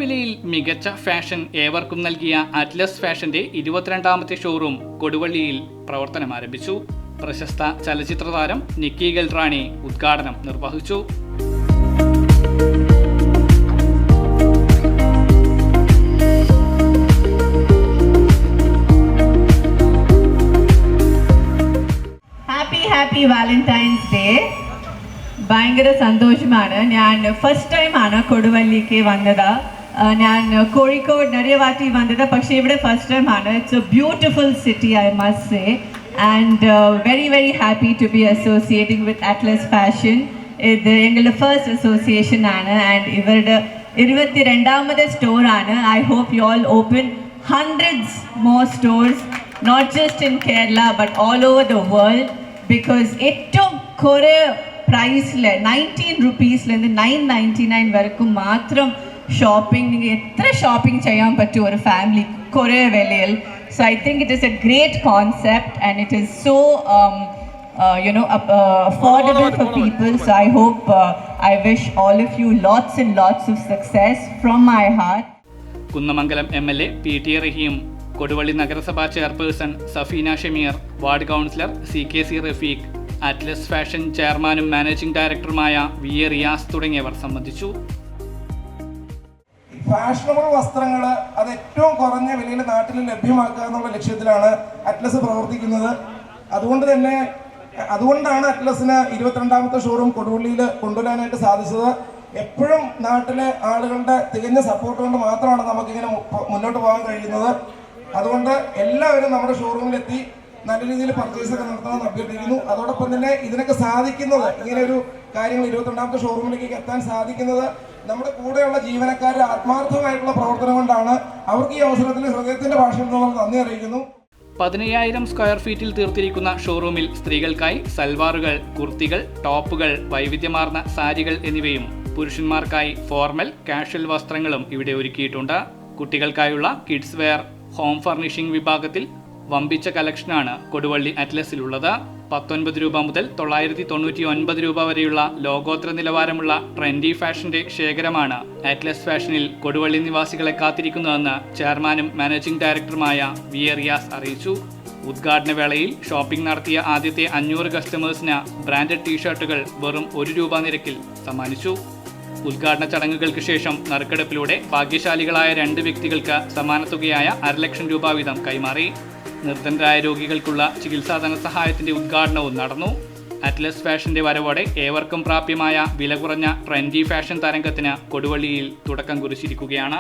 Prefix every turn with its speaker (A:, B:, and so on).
A: വിലയിൽ മികച്ച ഫാഷൻ ഏവർക്കും നൽകിയ അറ്റ്ലസ് ഫാഷന്റെ 22ാമത്തെ ഷോറൂം കൊടുവള്ളിയിൽ പ്രവർത്തനം ആരംഭിച്ചു. പ്രശസ്ത ചലച്ചിത്ര താരം നിക്കി ഗൽറാണി ഉദ്ഘാടനം നിർവഹിച്ചു.
B: Happy Valentine's day. ഭയങ്കര സന്തോഷമാണ്. ഞാൻ ഫസ്റ്റ് ടൈമാണ് കൊടുവള്ളിക്ക് വന്നത്. ഞാൻ കോഴിക്കോട് നിറയെ വന്നത്, പക്ഷേ ഇവിടെ ഫസ്റ്റ് ടൈമാണ്. It's a beautiful city, I must say, and very happy to be associating with Atlas Fashion. ഇത് ഞങ്ങളുടെ ഫസ്റ്റ് അസോസിയേഷൻ ആണ് ആൻഡ് ഇവരുടെ 22ാമത്തെ സ്റ്റോറാണ്. I hope you all open hundreds more stores, not just in Kerala but all over the world. Because ഏറ്റവും കുറേ പ്രൈസിൽ 19 rupeesലേന്ന് 999 വരെക്കും മാത്രം ഷോപ്പിംഗ്. നിങ്ങൾ എത്ര ഷോപ്പിംഗ് ചെയ്യാൻ പറ്റും ഒരു ഫാമിലി കുറേ വിലയിൽ? So I think it is A great concept and it is so affordable for people. So I hope I wish all of you lots and lots of success from my heart.
A: Kunnamangalam MLA PT റഹീം, കൊടുവള്ളി നഗരസഭാ chairperson Safina Shameer, ward councillor CKC Rafeeq, Atlas fashion ചെയർമാനും managing ഡയറക്ടറുമായ VA Riyas തുടങ്ങിയവർ സംബന്ധിച്ചു.
C: Fashionable വസ്ത്രങ്ങൾ അത് ഏറ്റവും കുറഞ്ഞ വിലയിൽ നാട്ടിൽ ലഭ്യമാക്കുക എന്നുള്ള ലക്ഷ്യത്തിലാണ് അറ്റ്ലസ് പ്രവർത്തിക്കുന്നത്. അതുകൊണ്ടാണ് അറ്റ്ലസിന് 22ാമത്തെ ഷോറൂം കൊടുവള്ളിയിൽ കൊണ്ടുവരാനായിട്ട് സാധിച്ചത്. എപ്പോഴും നാട്ടിലെ ആളുകളുടെ തികഞ്ഞ സപ്പോർട്ട് കൊണ്ട് മാത്രമാണ് നമുക്കിങ്ങനെ മുന്നോട്ട് പോകാൻ കഴിയുന്നത്. അതുകൊണ്ട് എല്ലാവരും നമ്മുടെ ഷോറൂമിലെത്തി നല്ല രീതിയിൽ പർച്ചേസ് ഒക്കെ നടത്തണമെന്ന് അഭ്യർത്ഥിക്കുന്നു. അതോടൊപ്പം തന്നെ ഇതിനൊക്കെ സാധിക്കുന്നത്, ഇങ്ങനെ ഒരു കാര്യങ്ങൾ 22ാമത്തെ ഷോറൂമിലേക്ക് എത്താൻ സാധിക്കുന്നത് നമ്മുടെ കൂടെയുള്ള ജീവനക്കാരുടെ ആത്മാർത്ഥമായിട്ടുള്ള പ്രവർത്തനം കൊണ്ടാണ്. അവർക്ക് ഈ അവസരത്തിൽ ഹൃദയത്തിന്റെ ഭാഷയിൽ നമ്മൾ നന്ദി അറിയിക്കുന്നു.
A: 15,000 സ്ക്വയർ ഫീറ്റിൽ തീർത്തിരിക്കുന്ന ഷോറൂമിൽ സ്ത്രീകൾക്കായി സൽവാറുകൾ, കുർത്തികൾ, ടോപ്പുകൾ, വൈവിധ്യമാർന്ന സാരികൾ എന്നിവയും പുരുഷന്മാർക്കായി ഫോർമൽ, കാഷ്വൽ വസ്ത്രങ്ങളും ഇവിടെ ഒരുക്കിയിട്ടുണ്ട്. കുട്ടികൾക്കായുള്ള കിഡ്സ് വെയർ, ഹോം ഫർണിഷിംഗ് വിഭാഗത്തിൽ വമ്പിച്ച കളക്ഷനാണ് കൊടുവള്ളി അറ്റ്ലസിലുള്ളത്. 19 രൂപ മുതൽ 999 രൂപ വരെയുള്ള ലോകോത്തര നിലവാരമുള്ള ട്രെൻഡി ഫാഷന്റെ ശേഖരമാണ് അറ്റ്ലസ് ഫാഷനിൽ കൊടുവള്ളി നിവാസികളെ കാത്തിരിക്കുന്നതെന്ന് ചെയർമാനും മാനേജിംഗ് ഡയറക്ടറുമായ VA റിയാസ് അറിയിച്ചു. ഉദ്ഘാടന വേളയിൽ ഷോപ്പിംഗ് നടത്തിയ ആദ്യത്തെ 500 കസ്റ്റമേഴ്സിന് ബ്രാൻഡഡ് ടീഷർട്ടുകൾ വെറും 1 രൂപ നിരക്കിൽ സമ്മാനിച്ചു. ഉദ്ഘാടന ചടങ്ങുകൾക്ക് ശേഷം നറുക്കെടുപ്പിലൂടെ ഭാഗ്യശാലികളായ 2 വ്യക്തികൾക്ക് സമ്മാനത്തുകയായ 500,000 രൂപ വീതം കൈമാറി. നിർധനരായ രോഗികൾക്കുള്ള ചികിത്സാ ധനസഹായത്തിന്റെ ഉദ്ഘാടനവും നടന്നു. അറ്റ്ലസ് ഫാഷന്റെ വരവോടെ ഏവർക്കും പ്രാപ്യമായ വില കുറഞ്ഞ ട്രെൻഡി ഫാഷൻ തരംഗത്തിന് കൊടുവള്ളിയിൽ തുടക്കം കുറിച്ചിരിക്കുകയാണ്.